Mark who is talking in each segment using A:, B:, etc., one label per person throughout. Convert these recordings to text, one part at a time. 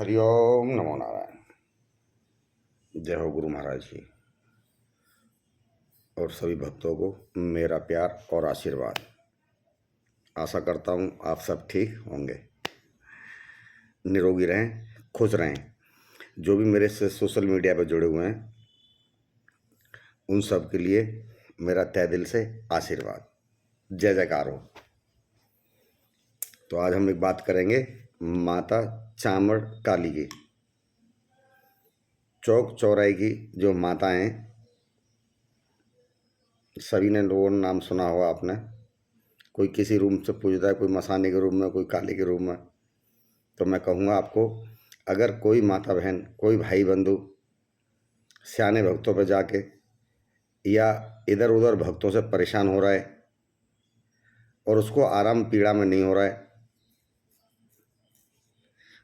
A: हरिओम नमो नारायण। जय हो गुरु महाराज जी और सभी भक्तों को मेरा प्यार और आशीर्वाद। आशा करता हूँ आप सब ठीक होंगे, निरोगी रहें, खुश रहें। जो भी मेरे से सोशल मीडिया पर जुड़े हुए हैं उन सब के लिए मेरा तहे दिल से आशीर्वाद, जय जयकार हो। तो आज हम एक बात करेंगे माता चामड़ काली की। चौक चौराहे की जो माता हैं, सभी ने लोगों ने नाम सुना होगा आपने। कोई किसी रूम से पूछता है, कोई मसाने के रूप में, कोई काली के रूप में। तो मैं कहूँगा आपको, अगर कोई माता बहन, कोई भाई बंधु सियाने भक्तों पर जाके या इधर उधर भक्तों से परेशान हो रहा है और उसको आराम पीड़ा में नहीं हो रहा है।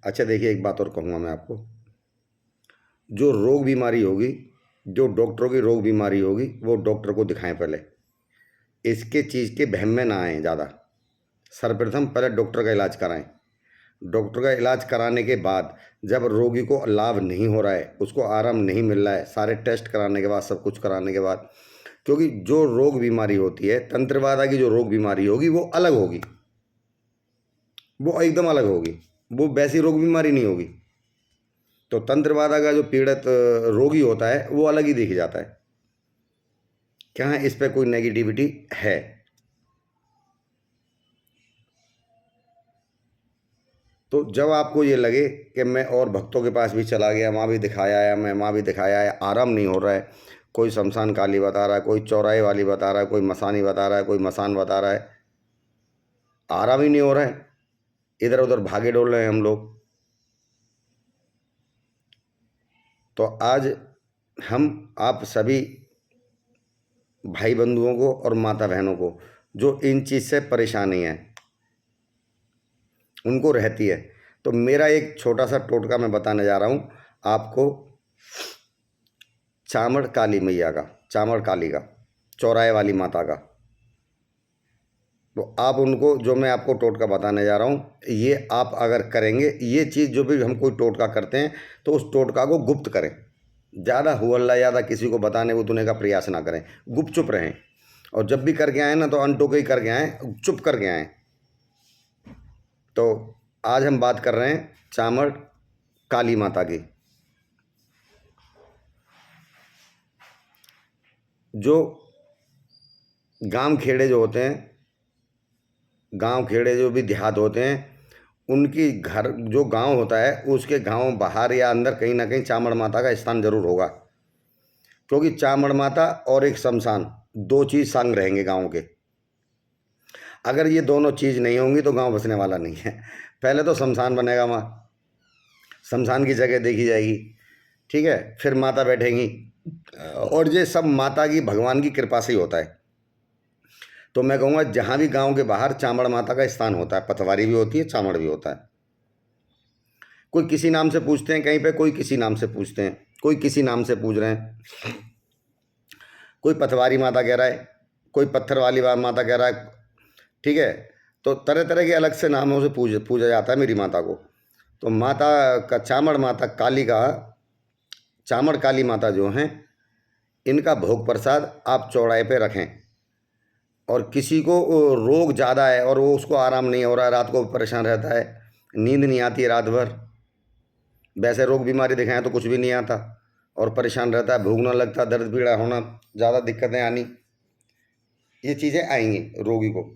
A: अच्छा देखिए, एक बात और कहूँगा मैं आपको, जो रोग बीमारी होगी, जो डॉक्टरों की रोग बीमारी होगी, वो डॉक्टर को दिखाएं पहले। इसके चीज़ के वहम में ना आए ज़्यादा। सर्वप्रथम पहले डॉक्टर का इलाज कराएं। डॉक्टर का इलाज कराने के बाद जब रोगी को लाभ नहीं हो रहा है, उसको आराम नहीं मिल रहा है, सारे टेस्ट कराने के बाद, सब कुछ कराने के बाद, क्योंकि जो रोग बीमारी होती है, तंत्रवादा की जो रोग बीमारी होगी वो अलग होगी, वो एकदम अलग होगी, वो वैसी रोग बीमारी नहीं होगी। तो तंत्रवादा का जो पीड़ित रोगी होता है वो अलग ही दिख जाता है। क्या है, इस पर कोई नेगेटिविटी है? तो जब आपको ये लगे कि मैं और भक्तों के पास भी चला गया, वहाँ भी दिखाया है, मैं वहाँ भी दिखाया है, आराम नहीं हो रहा है, कोई शमशान काली बता रहा है, कोई चौराहे वाली बता रहा है, कोई मसानी बता रहा है, कोई मसान बता रहा है, आराम ही नहीं हो रहा है, इधर उधर भागे डोल रहे हैं हम लोग, तो आज हम आप सभी भाई बंधुओं को और माता बहनों को जो इन चीज़ से परेशानी है, उनको रहती है, तो मेरा एक छोटा सा टोटका मैं बताने जा रहा हूँ आपको, चामड़ काली मैया का, चामड़ काली का, चौराहे वाली माता का। तो आप उनको, जो मैं आपको टोटका बताने जा रहा हूँ, ये आप अगर करेंगे, ये चीज़ जो भी हम कोई टोटका करते हैं तो उस टोटका को गुप्त करें। ज़्यादा हुअल्ला, ज़्यादा किसी को बताने बुतने का प्रयास ना करें, गुप्त चुप रहें। और जब भी करके आए ना तो अनटोके ही करके आएँ, चुप करके आएँ। तो आज हम बात कर रहे हैं चामड़ काली माता की। जो गांव खेड़े जो होते हैं, गांव खेड़े जो भी देहात होते हैं, उनकी घर जो गांव होता है, उसके गांव बाहर या अंदर कहीं ना कहीं चामड़ माता का स्थान जरूर होगा। क्योंकि चामड़ माता और एक शमशान, दो चीज़ संग रहेंगे गांव के। अगर ये दोनों चीज़ नहीं होंगी तो गांव बसने वाला नहीं है। पहले तो शमशान बनेगा, वहाँ शमशान की जगह देखी जाएगी, ठीक है, फिर माता बैठेंगी। और ये सब माता की, भगवान की कृपा से ही होता है। तो मैं कहूँगा जहाँ भी गांव के बाहर चामड़ माता का स्थान होता है, पथवारी भी होती है, चामड़ भी होता है। कोई किसी नाम से पूछते हैं कहीं पे, कोई किसी नाम से पूछते हैं, कोई किसी नाम से पूछ रहे हैं, कोई पथवारी माता कह रहा है, कोई पत्थर वाली माता कह रहा है, ठीक है। तो तरह तरह के अलग से नामों से पूजा जाता है मेरी माता को। तो माता का, चामड़ माता काली का, चामड़ काली माता जो हैं, इनका भोग प्रसाद आप चौराहे पे रखें। और किसी को रोग ज़्यादा है और वो, उसको आराम नहीं हो रहा है, रात को परेशान रहता है, नींद नहीं आती है रात भर, वैसे रोग बीमारी दिखाएं तो कुछ भी नहीं आता, और परेशान रहता है, भूखना लगता, दर्द पीड़ा होना, ज़्यादा दिक्कतें आनी, ये चीज़ें आएंगी रोगी को।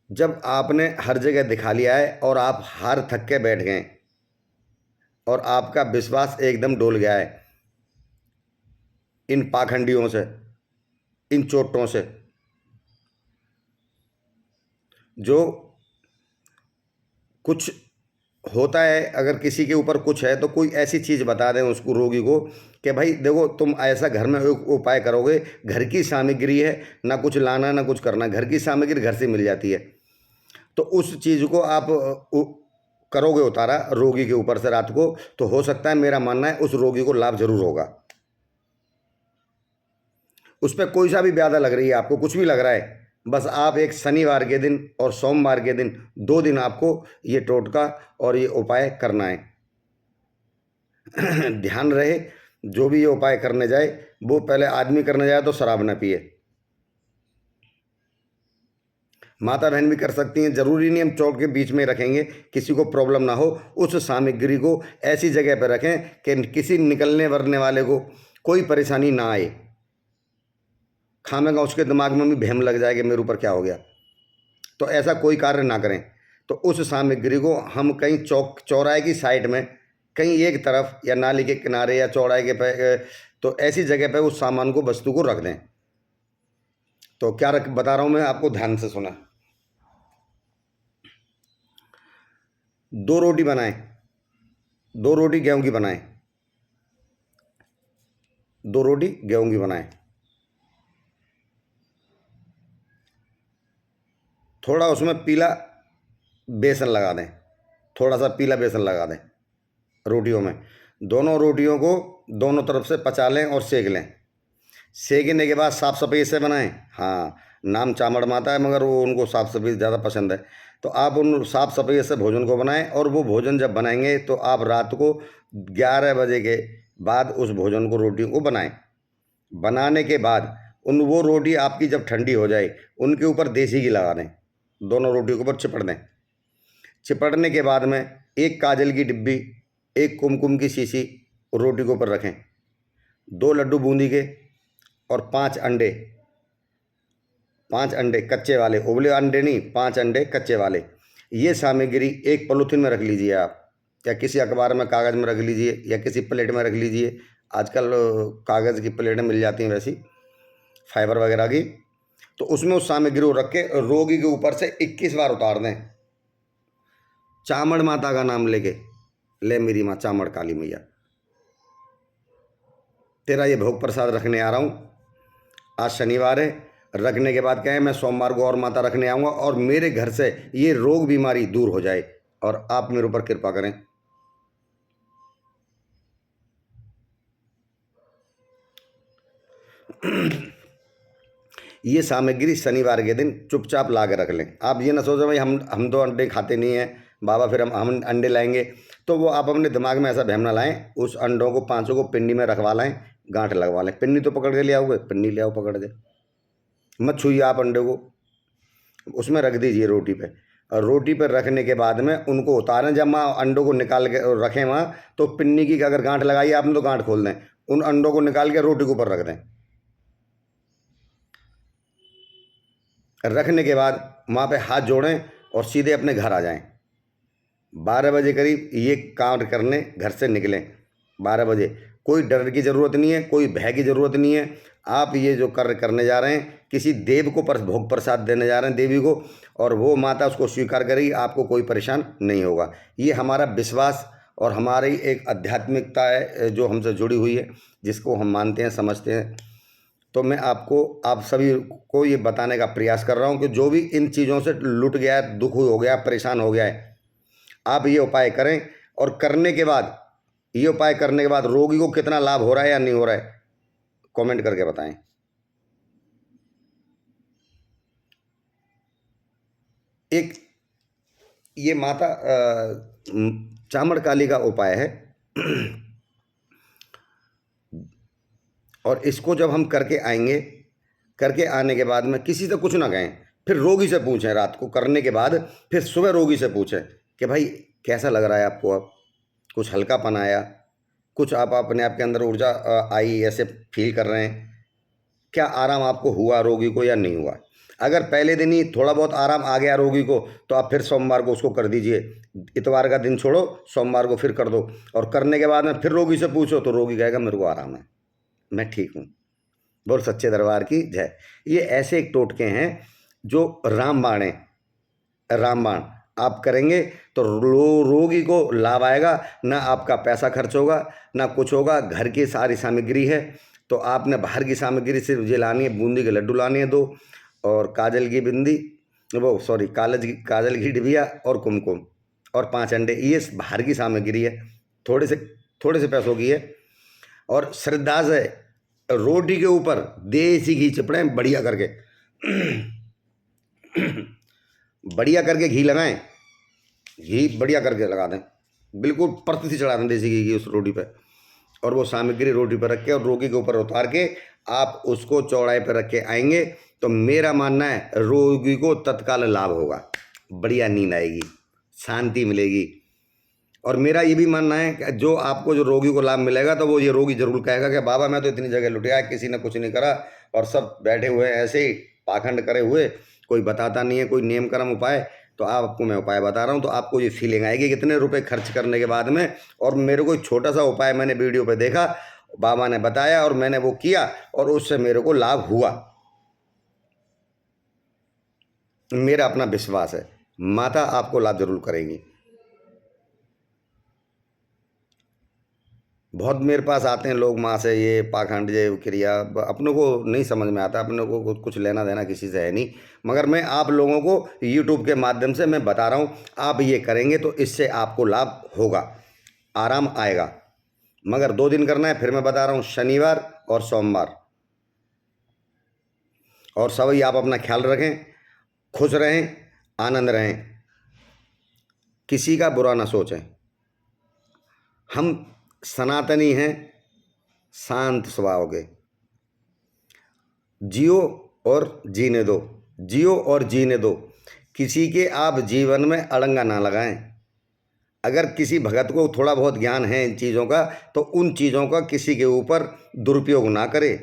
A: जब आपने हर जगह दिखा लिया है और आप हार थक के बैठ गए और आपका विश्वास एकदम डोल गया है इन पाखंडियों से, इन चोटों से, जो कुछ होता है, अगर किसी के ऊपर कुछ है तो कोई ऐसी चीज़ बता दें उसको, रोगी को, कि भाई देखो तुम ऐसा घर में एक उपाय करोगे, घर की सामग्री है, ना कुछ लाना ना कुछ करना, घर की सामग्री घर से मिल जाती है, तो उस चीज़ को आप करोगे उतारा रोगी के ऊपर से रात को, तो हो सकता है, मेरा मानना है, उस रोगी को लाभ जरूर होगा। उस पर कोई सा भी व्याधा लग रही है आपको, कुछ भी लग रहा है, बस आप एक शनिवार के दिन और सोमवार के दिन 2 दिन आपको ये टोटका और ये उपाय करना है। ध्यान रहे, जो भी ये उपाय करने जाए वो पहले आदमी करने जाए तो शराब न पिए। माता बहन भी कर सकती हैं, जरूरी नहीं हम चौक के बीच में रखेंगे, किसी को प्रॉब्लम ना हो। उस सामग्री को ऐसी जगह पर रखें कि किसी निकलने वरने वाले को कोई परेशानी ना आए। खामेगा उसके दिमाग में भी भ्रम लग जाएगा मेरे ऊपर क्या हो गया, तो ऐसा कोई कार्य ना करें। तो उस सामग्री को हम कहीं चौक चौराहे की साइड में कहीं एक तरफ या नाली के किनारे या चौराहे के पे तो ऐसी जगह पे उस सामान को वस्तु को रख दें। तो क्या बता रहा हूँ मैं आपको, ध्यान से सुना। 2 रोटी बनाएं, 2 रोटी गेहूं की बनाएं, 2 रोटी गेहूं की बनाएं। थोड़ा उसमें पीला बेसन लगा दें, थोड़ा सा पीला बेसन लगा दें रोटियों में। दोनों रोटियों को दोनों तरफ से पचा लें और सेक लें। सेकने के बाद साफ़ सफाई से बनाएं। हाँ, नाम चामड़ माता है मगर वो उनको साफ़ सफाई ज़्यादा पसंद है, तो आप उन साफ़ सफाई से भोजन को बनाएं। और वो भोजन जब बनाएंगे तो आप रात को 11 बजे के बाद उस भोजन को, रोटियों को बनाएं। बनाने के बाद वो रोटी आपकी जब ठंडी हो जाए उनके ऊपर देसी घी लगा दें, दोनों रोटियों के ऊपर चिपड़ दें। चिपड़ने के बाद में एक काजल की डिब्बी, एक कुमकुम की शीशी रोटी के ऊपर रखें, 2 लड्डू बूंदी के और 5 अंडे, 5 अंडे कच्चे वाले, उबले अंडे नहीं, 5 अंडे कच्चे वाले। ये सामग्री एक पॉलीथीन में रख लीजिए आप, या किसी अखबार में कागज़ में रख लीजिए, या किसी प्लेट में रख लीजिए। आजकल कागज़ की प्लेटें मिल जाती हैं वैसी, फाइबर वगैरह की। तो उसमें उस सामग्री को रख के रोगी के ऊपर से 21 बार उतार दें, चामड़ माता का नाम लेके। ले मेरी माँ चामड़ काली मैया, तेरा ये भोग प्रसाद रखने आ रहा हूँ। आज शनिवार है, रखने के बाद क्या है, मैं सोमवार को और माता रखने आऊँगा और मेरे घर से ये रोग बीमारी दूर हो जाए और आप मेरे ऊपर कृपा करें। ये सामग्री शनिवार के दिन चुपचाप ला के रख लें। आप ये ना सोचो भाई हम तो अंडे खाते नहीं हैं बाबा, फिर हम अंडे लाएंगे। तो वो आप अपने दिमाग में ऐसा भ्रम ना लाएं। उस अंडों को 5 को पिन्नी में रखवा लाएं, गांठ लगवा लें। पिन्नी तो पकड़ के ले आओगे, पिन्नी ले आओ पकड़ के, मत छूइए आप अंडे को, उसमें रख दीजिए रोटी पे। और रोटी पर रखने के बाद में उनको उतारें। जब वहाँ अंडों को निकाल के रखें वहाँ, तो पिन्नी की अगर गांठ लगाई आपने तो गांठ खोल दें, उन अंडों को निकाल के रोटी के ऊपर रख दें। रखने के बाद वहाँ पे हाथ जोड़ें और सीधे अपने घर आ जाएं। 12 बजे करीब ये काम करने घर से निकलें। 12 बजे कोई डर की ज़रूरत नहीं है, कोई भय की ज़रूरत नहीं है। आप ये जो कार्य करने जा रहे हैं, किसी देव को भोग प्रसाद देने जा रहे हैं, देवी को, और वो माता उसको स्वीकार करेगी, आपको कोई परेशान नहीं होगा। ये हमारा विश्वास और हमारी एक आध्यात्मिकता है जो हमसे जुड़ी हुई है, जिसको हम मानते हैं, समझते हैं। तो मैं आपको, आप सभी को ये बताने का प्रयास कर रहा हूँ कि जो भी इन चीज़ों से लुट गया है, दुख हो गया, परेशान हो गया है, आप ये उपाय करें। और करने के बाद, ये उपाय करने के बाद रोगी को कितना लाभ हो रहा है या नहीं हो रहा है, कमेंट करके बताएं। एक ये माता चामड़ काली का उपाय है और इसको जब हम करके आएंगे, करके आने के बाद में किसी से कुछ ना कहें, फिर रोगी से पूछें। रात को करने के बाद फिर सुबह रोगी से पूछें कि भाई कैसा लग रहा है आपको, अब कुछ हल्कापन आया, कुछ आप अपने आप के अंदर ऊर्जा आई, ऐसे फील कर रहे हैं, क्या आराम आपको हुआ रोगी को या नहीं हुआ। अगर पहले दिन ही थोड़ा बहुत आराम आ गया रोगी को, तो आप फिर सोमवार को उसको कर दीजिए। इतवार का दिन छोड़ो, सोमवार को फिर कर दो। और करने के बाद में फिर रोगी से पूछो तो रोगी कहेगा मेरे को आराम है, मैं ठीक हूँ। बोल सच्चे दरबार की जय। ये ऐसे एक टोटके हैं जो रामबाण है, रामबाण आप करेंगे तो रोगी को लाभ आएगा, ना आपका पैसा खर्च होगा, ना कुछ होगा। घर की सारी सामग्री है, तो आपने बाहर की सामग्री सिर्फ ये लानी है, बूंदी के लड्डू लाने हैं 2, और काजल की बिंदी, वो सॉरी काजल की डिबिया और कुमकुम, और 5 अंडे। ये बाहर की सामग्री है, थोड़े से पैसों की है। और श्रद्धा से रोटी के ऊपर देसी घी चिपड़ें बढ़िया करके बढ़िया करके घी लगाएं, घी बढ़िया करके लगा दें, बिल्कुल परत सी चढ़ा दें देसी घी की उस रोटी पे, और वो सामग्री रोटी पर रख के और रोगी के ऊपर उतार के आप उसको चौड़ाई पर रख के आएंगे तो मेरा मानना है रोगी को तत्काल लाभ होगा, बढ़िया नींद आएगी, शांति मिलेगी। और मेरा ये भी मानना है कि जो आपको जो रोगी को लाभ मिलेगा तो वो ये रोगी जरूर कहेगा कि बाबा मैं तो इतनी जगह लुटिया, किसी ने कुछ नहीं करा और सब बैठे हुए हैं ऐसे ही पाखंड करे हुए, कोई बताता नहीं है कोई नियम कर्म उपाय। तो आपको मैं उपाय बता रहा हूँ तो आपको ये फीलिंग आएगी कितने रुपए खर्च करने के बाद में, और मेरे को छोटा सा उपाय मैंने वीडियो पे देखा, बाबा ने बताया और मैंने वो किया और उससे मेरे को लाभ हुआ। मेरा अपना विश्वास है माता आपको लाभ जरूर करेंगी। बहुत मेरे पास आते हैं लोग माँ से ये पाखंड ये क्रिया, अपनों को नहीं समझ में आता, अपनों को कुछ लेना देना किसी से है नहीं, मगर मैं आप लोगों को YouTube के माध्यम से मैं बता रहा हूँ, आप ये करेंगे तो इससे आपको लाभ होगा, आराम आएगा। मगर 2 दिन करना है, फिर मैं बता रहा हूँ शनिवार और सोमवार। और सभी आप अपना ख्याल रखें, खुश रहें, आनंद रहें, किसी का बुरा ना सोचें। हम सनातनी हैं, शांत स्वभाव के, जियो और जीने दो, जियो और जीने दो, किसी के आप जीवन में अड़ंगा ना लगाएं। अगर किसी भगत को थोड़ा बहुत ज्ञान है इन चीज़ों का तो उन चीज़ों का किसी के ऊपर दुरुपयोग ना करे,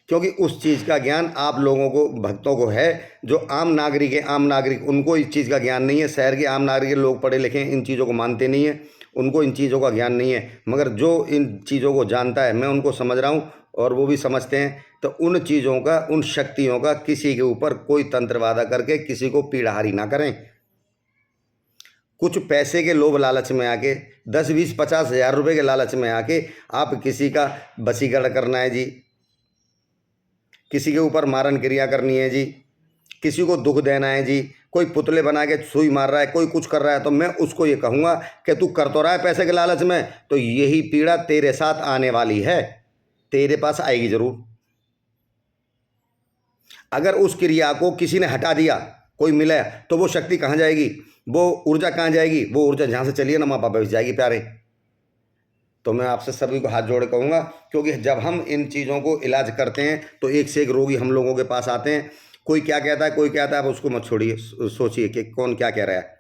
A: क्योंकि उस चीज़ का ज्ञान आप लोगों को भक्तों को है। जो आम नागरिक है, आम नागरिक उनको इस चीज़ का ज्ञान नहीं है। शहर के आम नागरिक लोग पढ़े लिखे इन चीज़ों को मानते नहीं है, उनको इन चीज़ों का ज्ञान नहीं है। मगर जो इन चीज़ों को जानता है, मैं उनको समझ रहा हूँ और वो भी समझते हैं, तो उन चीज़ों का, उन शक्तियों का किसी के ऊपर कोई तंत्र वादा करके किसी को पीड़ाहारी ना करें। कुछ पैसे के लोभ लालच में आके 10, 20, 50 हज़ार रुपये के लालच में आके आप किसी का वशीकरण करना है जी, किसी के ऊपर मारन क्रिया करनी है जी, किसी को दुख देना है जी, कोई पुतले बना के सुई मार रहा है, कोई कुछ कर रहा है, तो मैं उसको ये कहूँगा कि तू कर तो रहा है पैसे के लालच में, तो यही पीड़ा तेरे साथ आने वाली है, तेरे पास आएगी जरूर। अगर उस क्रिया को किसी ने हटा दिया, कोई मिला, तो वो शक्ति कहाँ जाएगी, वो ऊर्जा कहाँ जाएगी? वो ऊर्जा जहाँ से चली है ना माँ बाप जाएगी प्यारे। तो मैं आपसे सभी को हाथ जोड़ कहूँगा, क्योंकि जब हम इन चीज़ों को इलाज करते हैं तो एक से एक रोगी हम लोगों के पास आते हैं। कोई क्या कहता है, कोई कहता है, आप उसको मत छोड़िए, सोचिए कि कौन क्या कह रहा है।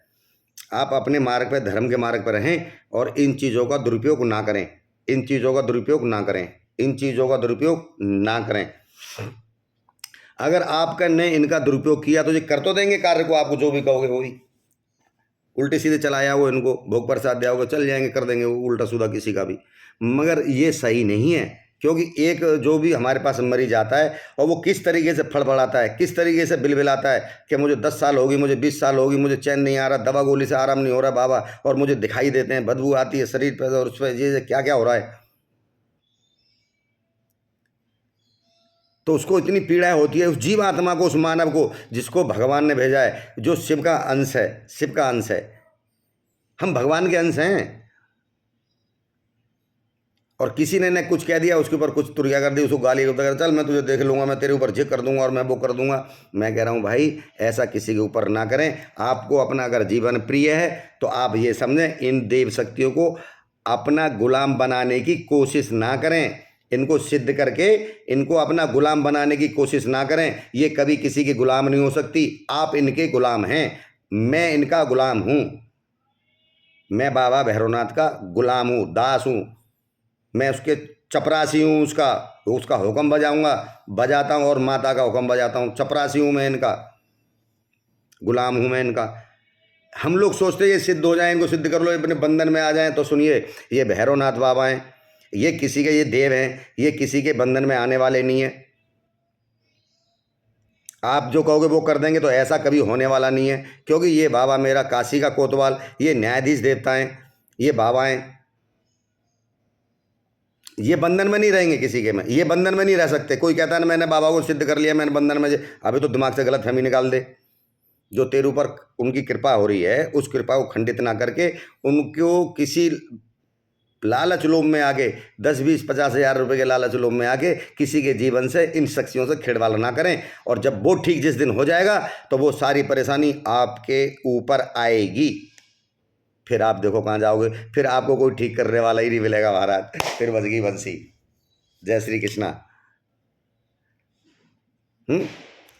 A: आप अपने मार्ग पर, धर्म के मार्ग पर रहें और इन चीज़ों का दुरुपयोग ना करें, इन चीज़ों का दुरुपयोग ना करें, इन चीज़ों का दुरुपयोग ना करें। अगर आपने इनका दुरुपयोग किया तो ये कर तो देंगे कार्य को, आपको जो भी कहोगे वही, उल्टे सीधे चलाया हो, इनको भोग प्रसाद दिया होगा, चल जाएंगे, कर देंगे वो उल्टा सीधा किसी का भी। मगर ये सही नहीं है, क्योंकि एक जो भी हमारे पास मरीज आता है और वो किस तरीके से फड़फड़ाता है, किस तरीके से बिलबिलाता है कि मुझे 10 साल होगी, मुझे 20 साल होगी, मुझे चैन नहीं आ रहा, दवा गोली से आराम नहीं हो रहा बाबा, और मुझे दिखाई देते हैं, बदबू आती है शरीर पर और उस पर ये क्या क्या हो रहा है, तो उसको इतनी पीड़ा होती है, उस जीव आत्मा को, उस मानव को जिसको भगवान ने भेजा है, जो शिव का अंश है, शिव का अंश है, हम भगवान के अंश हैं। और किसी ने कुछ कह दिया, उसके ऊपर कुछ तुरिया कर दी, उसको गाली कर, चल मैं तुझे देख लूंगा, मैं तेरे ऊपर झिक कर दूंगा और मैं वो कर दूंगा। मैं कह रहा हूँ भाई ऐसा किसी के ऊपर ना करें। आपको अपना अगर जीवन प्रिय है तो आप ये समझें, इन देव शक्तियों को अपना गुलाम बनाने की कोशिश ना करें, इनको सिद्ध करके इनको अपना गुलाम बनाने की कोशिश ना करें। ये कभी किसी की गुलाम नहीं हो सकती, आप इनके गुलाम हैं, मैं इनका गुलाम हूँ, मैं बाबा भैरवनाथ का गुलाम हूँ, दास हूँ, मैं उसके चपरासी हूँ, उसका उसका हुक्म बजाऊंगा, बजाता हूँ, और माता का हुक्म बजाता हूँ, चपरासी हूँ मैं इनका, गुलाम हूँ मैं इनका। हम लोग सोचते हैं ये सिद्ध हो जाए, इनको सिद्ध कर लो, अपने बंधन में आ जाएं, तो सुनिए, ये भैरवनाथ बाबा हैं, ये किसी के, ये देव हैं, ये किसी के बंधन में आने वाले नहीं है। आप जो कहोगे वो कर देंगे, तो ऐसा कभी होने वाला नहीं है, क्योंकि ये बाबा मेरा काशी का कोतवाल, ये न्यायाधीश देवता हैं, ये बाबा हैं, ये बंधन में नहीं रहेंगे किसी के में, ये बंधन में नहीं रह सकते। कोई कहता है ना मैंने बाबा को सिद्ध कर लिया, मैंने बंधन में, अभी तो दिमाग से गलत फहमी निकाल दे। जो तेरे ऊपर उनकी कृपा हो रही है, उस कृपा को खंडित ना करके उनको किसी लालच लोभ में आके 10, 20, 50 हज़ार रुपये के लालच लोभ में आके किसी के जीवन से, इन शक्तियों से खेड़वाल ना करें। और जब वो ठीक जिस दिन हो जाएगा तो वो सारी परेशानी आपके ऊपर आएगी। फिर आप देखो कहाँ जाओगे, फिर आपको कोई ठीक करने वाला ही नहीं मिलेगा महाराज, फिर बज गई बंसी। जय श्री कृष्णा।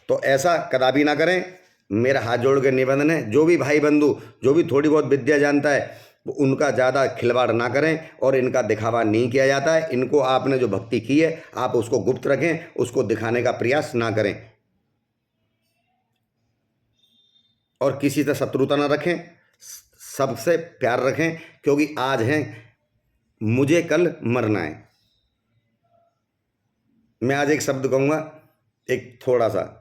A: तो ऐसा कदापि ना करें। मेरा हाथ जोड़ के निवेदन है, जो भी भाई बंधु जो भी थोड़ी बहुत विद्या जानता है उनका ज़्यादा खिलवाड़ ना करें, और इनका दिखावा नहीं किया जाता है। इनको आपने जो भक्ति की है आप उसको गुप्त रखें, उसको दिखाने का प्रयास ना करें, और किसी से शत्रुता ना रखें, सबसे प्यार रखें, क्योंकि आज है मुझे कल मरना है। मैं आज एक शब्द कहूँगा, एक थोड़ा सा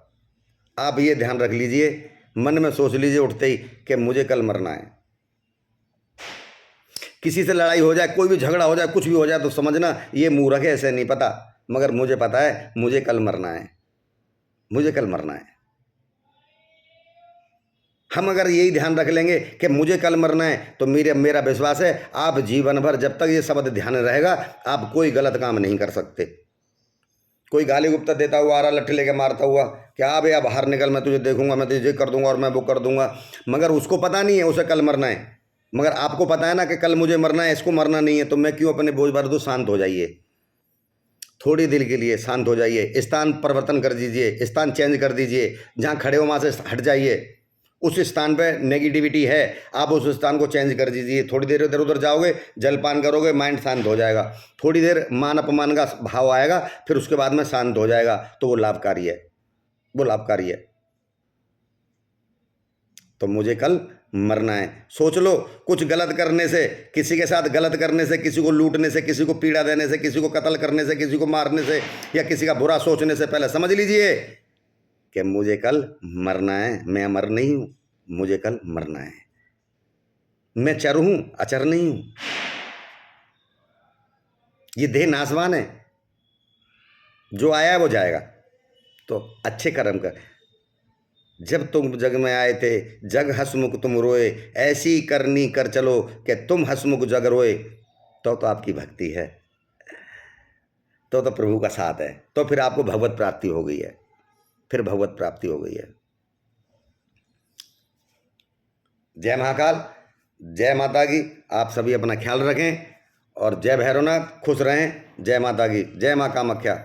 A: आप ये ध्यान रख लीजिए, मन में सोच लीजिए उठते ही कि मुझे कल मरना है। किसी से लड़ाई हो जाए, कोई भी झगड़ा हो जाए, कुछ भी हो जाए तो समझना ये मूर्ख है, ऐसे नहीं पता, मगर मुझे पता है मुझे कल मरना है, मुझे कल मरना है। हम अगर यही ध्यान रख लेंगे कि मुझे कल मरना है तो मेरा विश्वास है आप जीवन भर जब तक ये शब्द ध्यान रहेगा आप कोई गलत काम नहीं कर सकते। कोई गाली गुप्ता देता हुआ आ रहा, लट्ठी लेके मारता हुआ, क्या अब या बाहर निकल, मैं तुझे देखूंगा, मैं तुझे कर दूंगा और मैं वो कर दूंगा, मगर उसको पता नहीं है उसे कल मरना है। मगर आपको पता है ना कि कल मुझे मरना है, इसको मरना नहीं है, तो मैं क्यों अपने बोझ भर दूं। शांत हो जाइए, थोड़ी देर के लिए शांत हो जाइए, स्थान परिवर्तन कर दीजिए, स्थान चेंज कर दीजिए, जहाँ खड़े हो वहाँ से हट जाइए। उस स्थान पे नेगेटिविटी है, आप उस स्थान को चेंज कर दीजिए। थोड़ी देर इधर उधर जाओगे, जलपान करोगे, माइंड शांत हो जाएगा। थोड़ी देर मान अपमान का भाव आएगा, फिर उसके बाद में शांत हो जाएगा, तो वो लाभकारी है, वो लाभकारी है। तो मुझे कल मरना है, सोच लो। कुछ गलत करने से, किसी के साथ गलत करने से, किसी को लूटने से, किसी को पीड़ा देने से, किसी को कत्ल करने से, किसी को मारने से, या किसी का बुरा सोचने से पहले समझ लीजिए कि मुझे कल मरना है। मैं अमर नहीं हूं, मुझे कल मरना है। मैं चर हूं, अचर नहीं हूं। ये देह नाशवान है, जो आया है वो जाएगा। तो अच्छे कर्म कर। जब तुम जग में आए थे जग हसमुख तुम रोए, ऐसी करनी कर चलो कि तुम हसमुख जग रोए। तो आपकी भक्ति है, तो प्रभु का साथ है, तो फिर आपको भगवत प्राप्ति हो गई है, फिर भगवत प्राप्ति हो गई है। जय महाकाल, जय माता की। आप सभी अपना ख्याल रखें, और जय भैरवनाथ, खुश रहें। जय माता की, जय माँ कामाख्या।